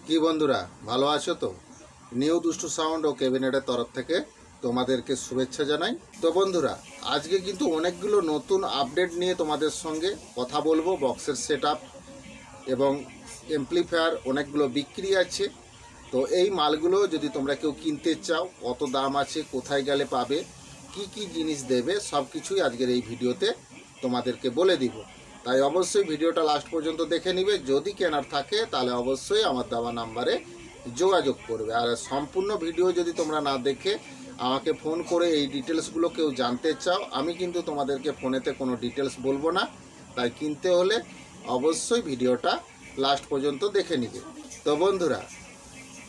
কি বন্ধুরা ভালো আছো তো? নিউ দুষ্টু সাউন্ড ও ক্যাবিনেটের তরফ থেকে তোমাদেরকে শুভেচ্ছা জানাই। তো বন্ধুরা, আজকে কিন্তু অনেকগুলো নতুন আপডেট নিয়ে তোমাদের সঙ্গে কথা বলবো। বক্সের সেটআপ এবং এমপ্লিফায়ার অনেকগুলো বিক্রি আছে। তো এই মালগুলো যদি তোমরা কেউ কিনতে চাও, কত দাম আছে, কোথায় গেলে পাবে, কি কি জিনিস দেবে, সব কিছুই আজকের এই ভিডিওতে তোমাদেরকে বলে দিব। তাই অবশ্যই ভিডিওটা লাস্ট পর্যন্ত দেখে নিবে। যদি কেনার থাকে তাহলে অবশ্যই আমার দেওয়া নাম্বারে যোগাযোগ করবে। আর সম্পূর্ণ ভিডিও যদি তোমরা না দেখে আমাকে ফোন করে এই ডিটেলসগুলো কেউ জানতে চাও, আমি কিন্তু তোমাদেরকে ফোনেতে কোনো ডিটেলস বলবো না। তাই কিনতে হলে অবশ্যই ভিডিওটা লাস্ট পর্যন্ত দেখে নিবে। তো বন্ধুরা,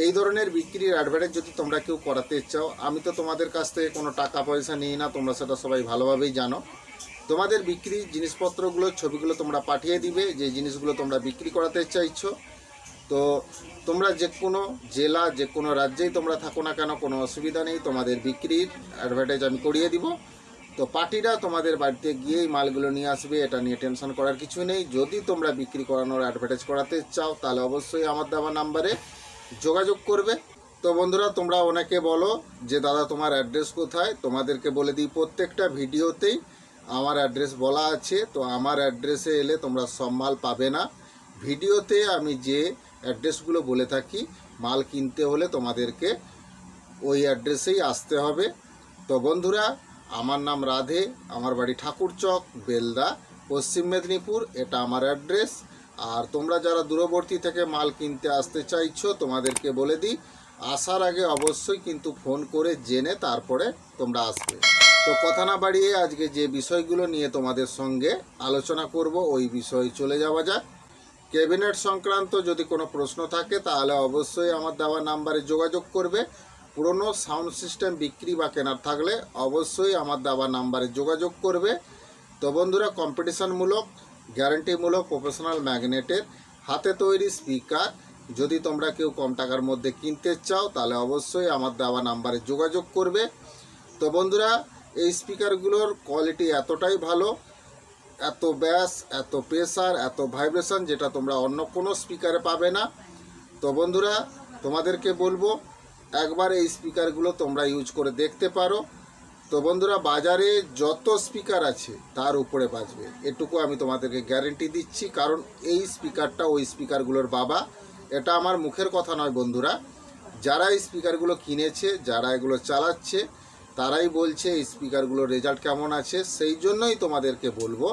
এই ধরনের বিক্রির অ্যাডভার্টাইজ যদি তোমরা কেউ করাতে চাও, আমি তো তোমাদের কাছ থেকে কোনো টাকা পয়সা নিই না, তোমরা সেটা সবাই ভালোভাবেই জানো। তোমাদের বিক্রি জিনিসপত্রগুলো ছবিগুলো তোমরা পাঠিয়ে দিবে, যে জিনিসগুলো তোমরা বিক্রি করাতে চাইছো। তো তোমরা যে কোনো জেলা, যে কোনো রাজ্যেই তোমরা থাকো না কেন, কোনো অসুবিধা নেই, তোমাদের বিক্রির অ্যাডভার্টাইজ আমি করিয়ে দিব। তো পার্টিরা তোমাদের বাড়িতে গিয়েই মালগুলো নিয়ে আসবে, এটা নিয়ে টেনশন করার কিছু নেই। যদি তোমরা বিক্রি করানোর অ্যাডভার্টাইজ করাতে চাও তাহলে অবশ্যই আমার দেওয়া নাম্বারে যোগাযোগ করবে। তো বন্ধুরা, তোমরা অনেকে বলো যে দাদা তোমার অ্যাড্রেস কোথায়, তোমাদেরকে বলে দিই প্রত্যেকটা ভিডিওতেই আমার অ্যাড্রেস বলা আছে। তো আমার অ্যাড্রেসে এলে তোমরা সব মাল পাবে না। ভিডিওতে আমি যে অ্যাড্রেসগুলো বলে থাকি, মাল কিনতে হলে তোমাদেরকে ওই অ্যাড্রেসেই আসতে হবে। তো বন্ধুরা, আমার নাম রাধে, আমার বাড়ি ঠাকুরচক, বেলদা, পশ্চিম মেদিনীপুর, এটা আমার অ্যাড্রেস। আর তোমরা যারা দূরবর্তী থেকে মাল কিনতে আসতে চাইছো, তোমাদেরকে বলে দিই আসার আগে অবশ্যই কিন্তু ফোন করে জেনে তারপরে তোমরা আসবে। তো কথা না বাড়িয়ে আজকে যে বিষয়গুলো নিয়ে তোমাদের সঙ্গে আলোচনা করব, ওই বিষয়ে চলে যাওয়া যাক। ক্যাবিনেট সংক্রান্ত যদি কোনো প্রশ্ন থাকে তাহলে অবশ্যই আমার দেওয়া নাম্বারে যোগাযোগ করবে। পুরনো সাউন্ড সিস্টেম বিক্রি বা কেনার থাকলে অবশ্যই আমার দেওয়া নাম্বারে যোগাযোগ করবে। তো বন্ধুরা, কম্পিটিশনমূলক, গ্যারান্টিমূলক প্রফেশনাল ম্যাগনেটের হাতে তৈরি স্পিকার যদি তোমরা কেউ কম টাকার মধ্যে কিনতে চাও তাহলে অবশ্যই আমার দেওয়া নাম্বারে যোগাযোগ করবে। তো বন্ধুরা, এই স্পিকারগুলোর কোয়ালিটি এতটাই ভালো, এত ব্যাস, এত প্রেসার, এত ভাইব্রেশন, যেটা তোমরা অন্য কোনো স্পিকারে পাবে না। তো বন্ধুরা, তোমাদেরকে বলবো একবার এই স্পিকারগুলো তোমরা ইউজ করে দেখতে পারো। তো বন্ধুরা, বাজারে যত স্পিকার আছে তার উপরে বাজবে, এটুকু আমি তোমাদেরকে গ্যারেন্টি দিচ্ছি। কারণ এই স্পিকারটা ওই স্পিকারগুলোর বাবা। এটা আমার মুখের কথা নয় বন্ধুরা, যারা এই স্পিকারগুলো কিনেছে, যারা এগুলো চালাচ্ছে, তারাই বলছে এই স্পিকারগুলোর রেজাল্ট কেমন আছে। সেই জন্যই তোমাদেরকে বলবো,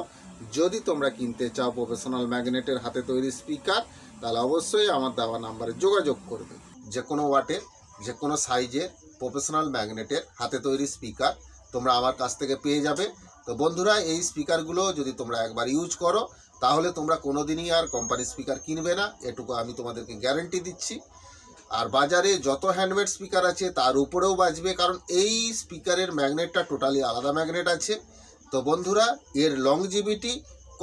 যদি তোমরা কিনতে চাও প্রফেশনাল ম্যাগনেটের হাতে তৈরি স্পিকার, তাহলে অবশ্যই আমার দেওয়া নাম্বারে যোগাযোগ করবে। যে কোনো ওয়াটের, যে কোনো সাইজের প্রফেশনাল ম্যাগনেটের হাতে তৈরি স্পিকার তোমরা আমার কাছ থেকে পেয়ে যাবে। তো বন্ধুরা, এই স্পিকারগুলো যদি তোমরা একবার ইউজ করো তাহলে তোমরা কোনোদিনই আর কোম্পানি স্পিকার কিনবে না, এটুকু আমি তোমাদেরকে গ্যারেন্টি দিচ্ছি। আর বাজারে যত হ্যান্ডমেড স্পিকার আছে তার উপরেও বাজবে, কারণ এই স্পিকারের ম্যাগনেটটা টোটালি আলাদা ম্যাগনেট আছে। তো বন্ধুরা, এর লংজিভিটি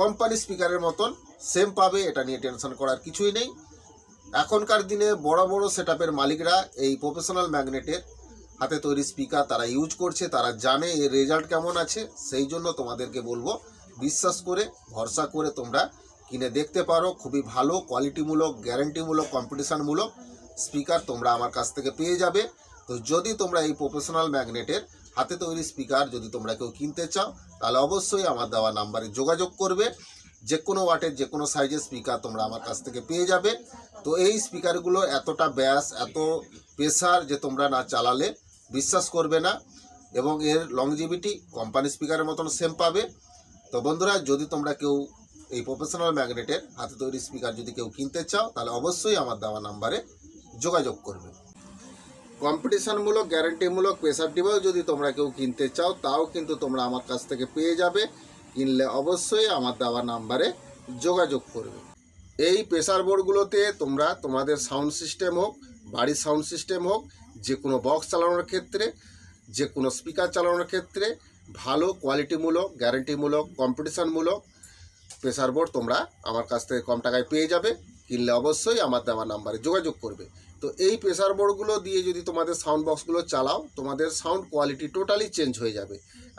কোম্পানি স্পিকারের মতন সেম পাবে, এটা নিয়ে টেনশন করার কিছুই নেই। এখনকার দিনে বড় বড় সেটআপের মালিকরা এই প্রফেশনাল ম্যাগনেটের হাতে তৈরি স্পিকার তারা ইউজ করছে, তারা জানে এর রেজাল্ট কেমন আছে। সেই জন্য তোমাদেরকে বলবো, বিশ্বাস করে, ভরসা করে তোমরা কিনে দেখতে পারো। খুবই ভালো কোয়ালিটিমূলক, গ্যারান্টিমূলক, কম্পিটিশনমূলক স্পিকার তোমরা আমার কাছ থেকে পেয়ে যাবে। তো যদি তোমরা এই প্রফেশনাল ম্যাগনেটের হাতে তৈরি স্পিকার যদি তোমরা কেউ কিনতে চাও তাহলে অবশ্যই আমার দেওয়া নাম্বারে যোগাযোগ করবে। যে কোনো ওয়াটের, যে কোনো সাইজের স্পিকার তোমরা আমার কাছ থেকে পেয়ে যাবে। তো এই স্পিকারগুলো এতটা ব্যাস, এত প্রেসার যে তোমরা না চালালে বিশ্বাস করবে না, এবং এর লংজিভিটি কোম্পানি স্পিকারের মতন সেম পাবে। তো বন্ধুরা, যদি তোমরা কেউ এই প্রফেশনাল ম্যাগনেটের হাতে তৈরি স্পিকার যদি কেউ কিনতে চাও তাহলে অবশ্যই আমার দেওয়া নাম্বারে যোগাযোগ করবে। কম্পিটিশনমূলক, গ্যারান্টিমূলক প্রেসার ডিভাইস যদি তোমরা কেউ কিনতে চাও তাও কিন্তু তোমরা আমার কাছ থেকে পেয়ে যাবে। কিনলে অবশ্যই আমার দেওয়া নাম্বারে যোগাযোগ করবে। এই প্রেসার বোর্ডগুলোতে তোমরা তোমাদের সাউন্ড সিস্টেম হোক, বাড়ির সাউন্ড সিস্টেম হোক, যে কোনো বক্স চালানোর ক্ষেত্রে, যে কোনো স্পিকার চালানোর ক্ষেত্রে ভালো কোয়ালিটিমূলক, গ্যারান্টিমূলক, কম্পিটিশনমূলক প্রেসার বোর্ড তোমরা আমার কাছ থেকে কম টাকায় পেয়ে যাবে। কিনলে অবশ্যই আমার দেওয়া নাম্বারে যোগাযোগ করবে। তো এই প্রেসার বোর্ডগুলো দিয়ে যদি তোমাদের সাউন্ড বক্সগুলো চালাও, তোমাদের সাউন্ড কোয়ালিটি টোটালি চেঞ্জ হয়ে যাবে।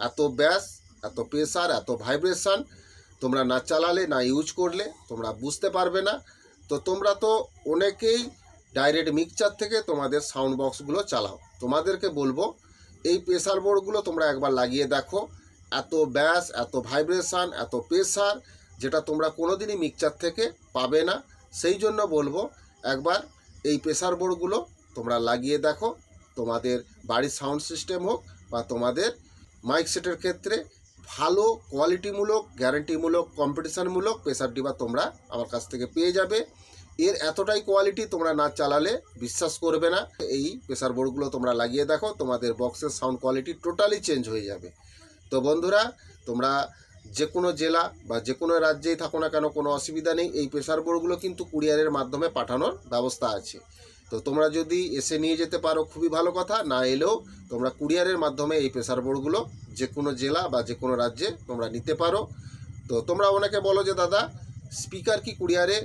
এত ব্যাস, এত প্রেসার, এত ভাইব্রেশন তোমরা না চালালে, না ইউজ করলে তোমরা বুঝতে পারবে না। তো তোমরা তো অনেকেই ডাইরেক্ট মিক্সচার থেকে তোমাদের সাউন্ড বক্সগুলো চালাও। তোমাদেরকে বলবো এই প্রেসার বোর্ডগুলো তোমরা একবার লাগিয়ে দেখো, এত ব্যাস, এত ভাইব্রেশান, এত প্রেসার, যেটা তোমরা কোনোদিনই মিক্সচার থেকে পাবে না। সেই জন্য বলবো একবার এই প্রেসার বোর্ডগুলো তোমরা লাগিয়ে দেখো। তোমাদের বাড়ির সাউন্ড সিস্টেম হোক বা তোমাদের মাইক সেটের ক্ষেত্রে ভালো কোয়ালিটিমূলক, গ্যারান্টিমূলক, কম্পিটিশানমূলক প্রেসার ডিবা তোমরা আমার কাছ থেকে পেয়ে যাবে। এর এতটাই কোয়ালিটি তোমরা না চালালে বিশ্বাস করবে না। এই প্রেসার বোর্ডগুলো তোমরা লাগিয়ে দেখো, তোমাদের বক্সের সাউন্ড কোয়ালিটি টোটালি চেঞ্জ হয়ে যাবে। তো বন্ধুরা, তোমরা যে কোনো জেলা বা যে কোনো রাজ্যেই থাকো না কেন, কোনো অসুবিধা নেই। এই প্রেসার বোর্ডগুলো কিন্তু কুরিয়ারের মাধ্যমে পাঠানোর ব্যবস্থা আছে। তো তোমরা যদি এসে নিয়ে যেতে পারো খুবই ভালো কথা, না এলেও তোমরা কুরিয়ারের মাধ্যমে এই প্রেসার বোর্ডগুলো যে কোনো জেলা বা যে কোনো রাজ্যে তোমরা নিতে পারো। তো তোমরা অনেকে বলো যে দাদা স্পিকার কি কুরিয়ারে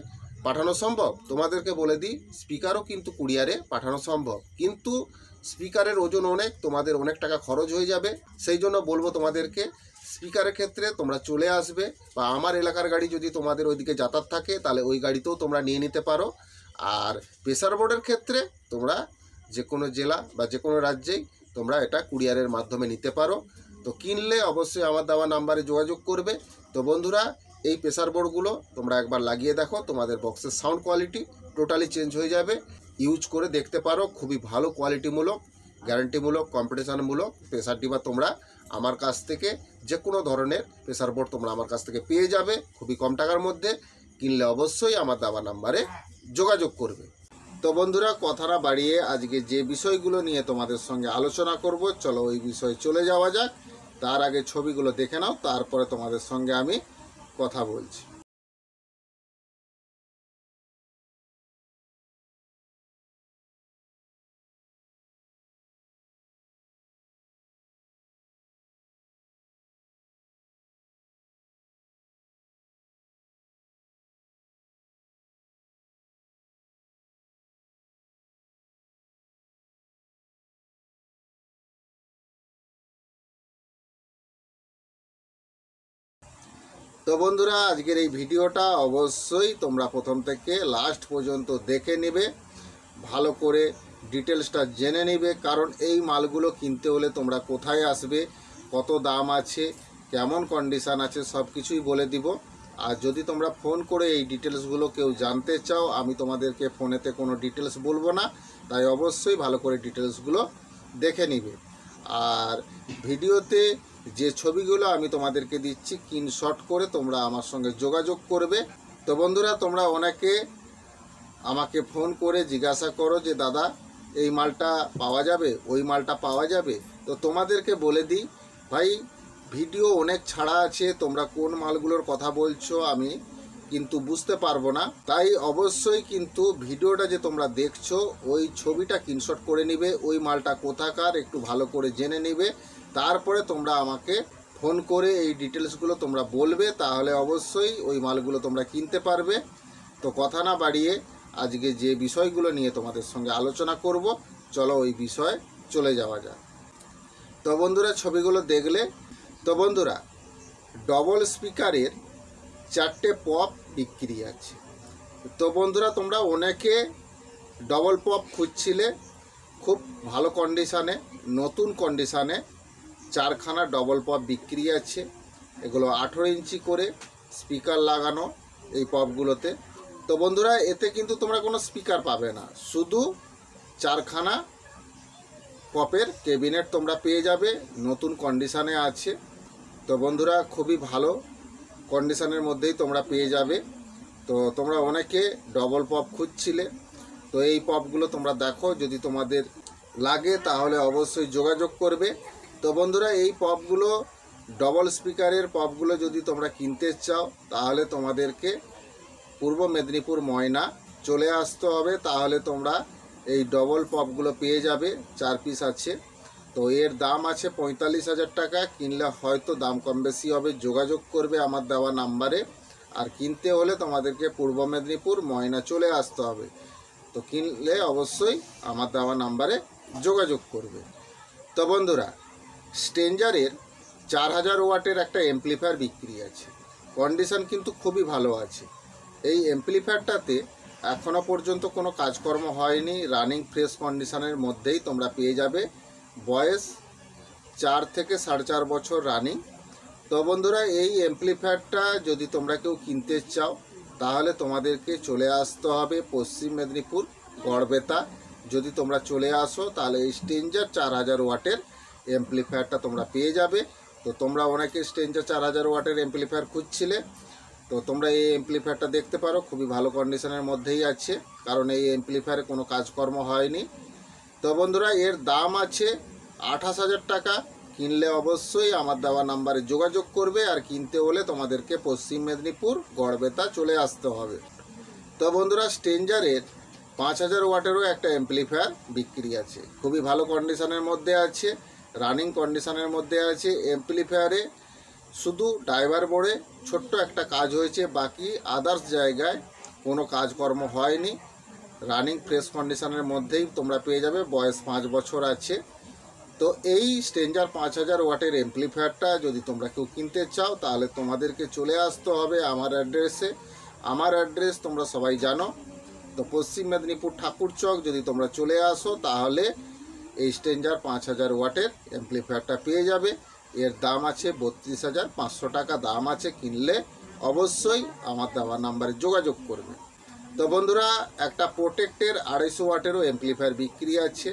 পাঠানো সম্ভব? তোমাদেরকে বলে দিই, স্পিকারও কিন্তু কুরিয়ারে পাঠানো সম্ভব, কিন্তু স্পিকারের ওজন অনেক, তোমাদের অনেক টাকা খরচ হয়ে যাবে। সেই জন্য বলবো তোমাদেরকে স্পিকারের ক্ষেত্রে তোমরা চলে আসবে, বা আমার এলাকার গাড়ি যদি তোমাদের ওইদিকে যাতায়াত থাকে তাহলে ওই গাড়িতেও তোমরা নিয়ে নিতে পারো। আর প্রেসার বোর্ডের ক্ষেত্রে তোমরা যে কোনো জেলা বা যে কোনো রাজ্যেই তোমরা এটা কুরিয়ারের মাধ্যমে নিতে পারো। তো কিনলে অবশ্যই আমার দেওয়া নাম্বারে যোগাযোগ করবে। তো বন্ধুরা, এই প্রেসার বোর্ডগুলো তোমরা একবার লাগিয়ে দেখো, তোমাদের বক্সের সাউন্ড কোয়ালিটি টোটালি চেঞ্জ হয়ে যাবে। ইউজ করে দেখতে পারো, খুবই ভালো কোয়ালিটিমূলক, গ্যারান্টিমূলক, কম্পিটিশানমূলক প্রেসার ডিবা তোমরা আমার কাছ থেকে যে কোনো ধরনের প্রেসার বোর্ড তোমরা আমার কাছ থেকে পেয়ে যাবে খুবই কম টাকার মধ্যে। কিনলে অবশ্যই আমার দেওয়া নাম্বারে যোগাযোগ করবে। তো বন্ধুরা, কথা না বাড়িয়ে আজকে যে বিষয়গুলো নিয়ে তোমাদের সঙ্গে আলোচনা করব, চলো ওই বিষয়ে চলে যাওয়া যাক। তার আগে ছবিগুলো দেখে নাও, তারপরে তোমাদের সঙ্গে আমি কথা বলছি। তো বন্ধুরা, আজকের এই ভিডিওটা অবশ্যই তোমরা প্রথম থেকে লাস্ট পর্যন্ত দেখে নেবে, ভালো করে ডিটেলসটা জেনে নেবে। কারণ এই মালগুলো কিনতে হলে তোমরা কোথায় আসবে, কত দাম আছে, কেমন কন্ডিশান আছে, সব কিছুই বলে দিব। আর যদি তোমরা ফোন করে এই ডিটেলসগুলো কেউ জানতে চাও, আমি তোমাদেরকে ফোনেতে কোনো ডিটেলস বলবো না, তাই অবশ্যই ভালো করে ডিটেলসগুলো দেখে নিবে। আর ভিডিওতে যে ছবিগুলো আমি তোমাদেরকে দিচ্ছি স্ক্রিনশট করে তোমরা আমার সঙ্গে যোগাযোগ করবে। তো বন্ধুরা, তোমরা অনেকে আমাকে ফোন করে জিজ্ঞাসা করো যে দাদা এই মালটা পাওয়া যাবে, ওই মালটা পাওয়া যাবে। তো তোমাদেরকে বলে দিই ভাই, ভিডিও অনেক ছাড়া আছে, তোমরা কোন মালগুলোর কথা বলছো আমি কিন্তু বুঝতে পারবো না। তাই অবশ্যই কিন্তু ভিডিওটা যে তোমরা দেখছো ওই ছবিটা স্ক্রিনশট করে নিবে, ওই মালটা কোথাকার একটু ভালো করে জেনে নিবে। তারপরে তোমরা আমাকে ফোন করে এই ডিটেলসগুলো তোমরা বলবে, তাহলে অবশ্যই ওই মালগুলো তোমরা কিনতে পারবে। তো কথা না বাড়িয়ে আজকে যে বিষয়গুলো নিয়ে তোমাদের সঙ্গে আলোচনা করব, চলো ওই বিষয়ে চলে যাওয়া যাক। তো বন্ধুরা, ছবিগুলো দেখলে, তো বন্ধুরা ডবল স্পিকারের 4টে পপ বিক্রি আছে। তো বন্ধুরা, তোমরা অনেকে ডবল পপ খুঁজছিলে, খুব ভালো কন্ডিশানে, নতুন কন্ডিশানে 4খানা ডবল পপ বিক্রি আছে। এগুলো 18 ইঞ্চি করে স্পিকার লাগানো এই পপগুলোতে। তো বন্ধুরা, এতে কিন্তু তোমরা কোনো স্পিকার পাবে না, শুধু 4খানা পপের ক্যাবিনেট তোমরা পেয়ে যাবে, নতুন কন্ডিশানে আছে। তো বন্ধুরা, খুবই ভালো কন্ডিশানের মধ্যেই তোমরা পেয়ে যাবে। তো তোমরা অনেকে ডবল পপ খুঁজছিলে, তো এই পপগুলো তোমরা দেখো, যদি তোমাদের লাগে তাহলে অবশ্যই যোগাযোগ করবে। তো বন্ধুরা, এই পপগুলো ডবল স্পিকারের পপগুলো যদি তোমরা কিনতে চাও তাহলে তোমাদেরকে পূর্ব মেদিনীপুর ময়না চলে আসতে হবে, তাহলে তোমরা এই ডবল পপগুলো পেয়ে যাবে। 4 পিস আছে। তো এর দাম আছে 45,000 টাকা। কিনলে হয়তো দাম কম বেশি হবে, যোগাযোগ করবে আমার দেওয়া নাম্বারে। আর কিনতে হলে তোমাদেরকে পূর্ব মেদিনীপুর ময়না চলে আসতে হবে। তো কিনলে অবশ্যই আমার দেওয়া নাম্বারে যোগাযোগ করবে। তো বন্ধুরা, স্ট্রেঞ্জারের 4000 ওয়াটের একটা অ্যাম্পলিফায়ার বিক্রি আছে, কন্ডিশন কিন্তু খুবই ভালো আছে। এই অ্যাম্পলিফায়ারটাতে এখনও পর্যন্ত কোনো কাজকর্ম হয়নি, রানিং ফ্রেশ কন্ডিশনের মধ্যেই তোমরা পেয়ে যাবে। বয়স 4 থেকে 4.5 বছর রানিং। তো বন্ধুরা, এই অ্যাম্প্লিফায়ারটা যদি তোমরা কেউ কিনতে চাও তাহলে তোমাদেরকে চলে আসতে হবে পশ্চিম মেদিনীপুর গড়বেতা। যদি তোমরা চলে আসো তাহলে এই স্ট্রেঞ্জার 4000 ওয়াটের অ্যাম্প্লিফায়ারটা তোমরা পেয়ে যাবে। তো তোমরা অনেকে স্ট্রেঞ্জার 4000 ওয়াটের অ্যাম্প্লিফায়ার খুঁজছিলে, তো তোমরা এই অ্যাম্প্লিফায়ারটা দেখতে পারো, খুবই ভালো কন্ডিশনের মধ্যেই আছে, কারণ এই অ্যাম্প্লিফায়ারে কোনো কাজকর্ম হয়নি। তো বন্ধুরা, এর দাম আছে 28,000 টাকা। কিনলে অবশ্যই আমার দেওয়া নাম্বারে যোগাযোগ করবে, আর কিনতে হলে তোমাদেরকে পশ্চিম মেদিনীপুর গড়বেতা চলে আসতে হবে। তো বন্ধুরা, স্ট্রেঞ্জারের 5000 ওয়াটেরও একটা অ্যাম্প্লিফায়ার বিক্রি আছে, খুবই ভালো কন্ডিশনের মধ্যে আছে, রানিং কন্ডিশনের মধ্যে আছে। অ্যাম্প্লিফায়ারে শুধু ড্রাইভার বোর্ডে ছোট্ট একটা কাজ হয়েছে, বাকি আদার্স জায়গায় কোনো কাজকর্ম হয়নি। রানিং ফ্রেশ কন্ডিশনের মধ্যেই তোমরা পেয়ে যাবে। বয়স 5 বছর আছে। তো এই স্ট্রেঞ্জার 5000 ওয়াটের অ্যাম্প্লিফায়ারটা যদি তোমরা কেউ কিনতে চাও তাহলে তোমাদেরকে চলে আসতে হবে আমার অ্যাড্রেসে। আমার অ্যাড্রেস তোমরা সবাই জানো। তো পশ্চিম মেদিনীপুর ঠাকুরচক যদি তোমরা চলে আসো তাহলে এই স্ট্রেঞ্জার 5000 ওয়াটের অ্যাম্প্লিফায়ারটা পেয়ে যাবে। এর দাম আছে 32,500 টাকা দাম আছে। কিনলে অবশ্যই আমার দেওয়া নাম্বারে যোগাযোগ করবে। তো বন্ধুরা, একটা প্রোটেক্টের 250 ওয়াটেরও অ্যাম্প্লিফায়ার বিক্রি আছে,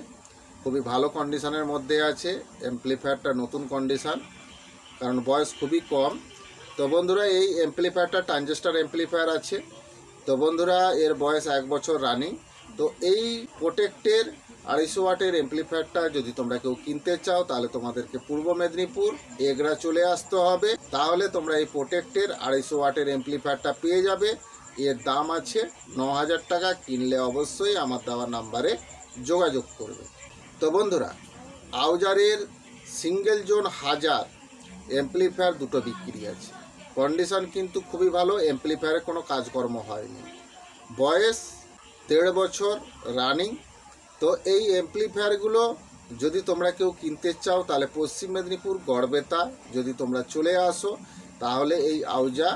খুবই ভালো কন্ডিশনের মধ্যে আছে। অ্যাম্প্লিফায়ারটা নতুন কন্ডিশন, কারণ বয়স খুবই কম। তো বন্ধুরা, এই অ্যাম্প্লিফায়ারটা ট্রানজিস্টার অ্যাম্প্লিফায়ার আছে। তো বন্ধুরা, এর বয়স 1 বছর রানিং। তো এই প্রোটেক্টের 250 ওয়াটের অ্যাম্প্লিফায়ারটা যদি তোমরা কেউ কিনতে চাও তাহলে তোমাদেরকে পূর্ব মেদিনীপুর এগরা চলে আসতে হবে। তাহলে তোমরা এই প্রোটেক্টের 250 ওয়াটের অ্যাম্প্লিফায়ারটা পেয়ে যাবে। এর দাম আছে 9000 টাকা। কিনলে অবশ্যই আমার দেওয়া নাম্বারে যোগাযোগ করবে। তো বন্ধুরা, আউজারের সিঙ্গেল জোন 1000 অ্যাম্প্লিফায়ার দুটো বিক্রি আছে। কন্ডিশন কিন্তু খুবই ভালো, অ্যাম্প্লিফায়ারে কোনো কাজকর্ম হয়নি। বয়স 1.5 বছর রানিং। তো এই অ্যাম্প্লিফায়ারগুলো যদি তোমরা কেউ কিনতে চাও তাহলে পশ্চিম মেদিনীপুর গড়বেতা যদি তোমরা চলে আসো তাহলে এই আউজা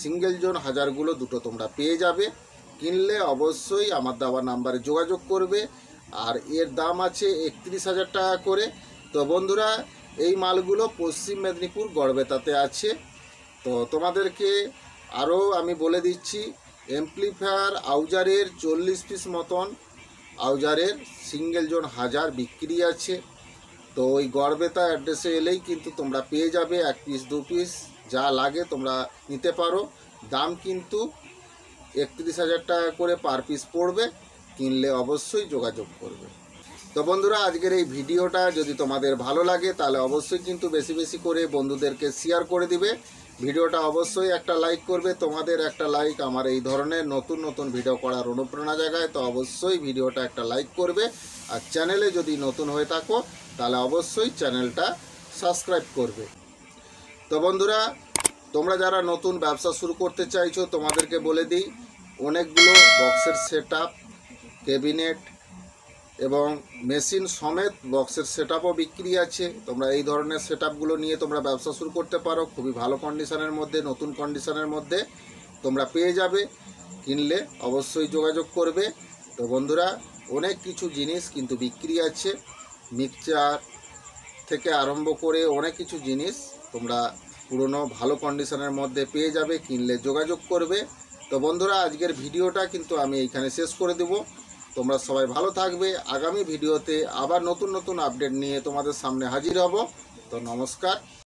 সিঙ্গেল জোন 1000গুলো দুটো তোমরা পেয়ে যাবে। কিনলে অবশ্যই আমার দেওয়া নাম্বারে যোগাযোগ করবে। আর এর দাম আছে 31,000 টাকা করে। তো বন্ধুরা, এই মালগুলো পশ্চিম মেদিনীপুর গড়বেতাতে আছে। তো তোমাদেরকে আরও আমি বলে দিচ্ছি, অ্যাম্প্লিফায়ার আউজারের 40 পিস মতন আউজারের সিঙ্গেল জোন 1000 বিক্রি আছে। তো ওই গড়বেতা অ্যাড্রেসে এলেই কিন্তু তোমরা পেয়ে যাবে। 1 পিস 2 পিস যা লাগে তোমরা নিতে পারো। দাম কিন্তু 31,000 টাকা করে পার পিস পড়বে। কিনলে অবশ্যই যোগাযোগ করবে। তো বন্ধুরা, আজকের এই ভিডিওটা যদি তোমাদের ভালো লাগে তাহলে অবশ্যই কিন্তু বেশি বেশি করে বন্ধুদেরকে শেয়ার করে দিবে। ভিডিওটা অবশ্যই একটা লাইক করবে। তোমাদের একটা লাইক আমার এই ধরনের নতুন নতুন ভিডিও করার অনুপ্রেরণা জাগায়। তো অবশ্যই ভিডিওটা একটা লাইক করবে। আর চ্যানেলে যদি নতুন হয়ে থাকো তাহলে অবশ্যই চ্যানেলটা সাবস্ক্রাইব করবে। তো বন্ধুরা, তোমরা যারা নতুন ব্যবসা শুরু করতে চাইছো তোমাদেরকে বলে দিই, অনেকগুলো বক্সের সেটআপ, ক্যাবিনেট এবং মেশিন সমেত বক্সের সেটআপও বিক্রি আছে। তোমরা এই ধরনের সেটআপগুলো নিয়ে তোমরা ব্যবসা শুরু করতে পারো। খুবই ভালো কন্ডিশনের মধ্যে, নতুন কন্ডিশনের মধ্যে তোমরা পেয়ে যাবে। কিনলে অবশ্যই যোগাযোগ করবে। তো বন্ধুরা, অনেক কিছু জিনিস কিন্তু বিক্রি আছে, মিক্সচার থেকে আরম্ভ করে অনেক কিছু জিনিস তোমরা পুরনো ভালো কন্ডিশনের মধ্যে পেয়ে যাবে। কিনলে যোগাযোগ করবে। তো বন্ধুরা, আজকের ভিডিওটা কিন্তু আমি এইখানে শেষ করে দেব। তোমরা সবাই ভালো থাকবে। আগামী ভিডিওতে আবার নতুন নতুন আপডেট নিয়ে তোমাদের সামনে হাজির হব। তো নমস্কার।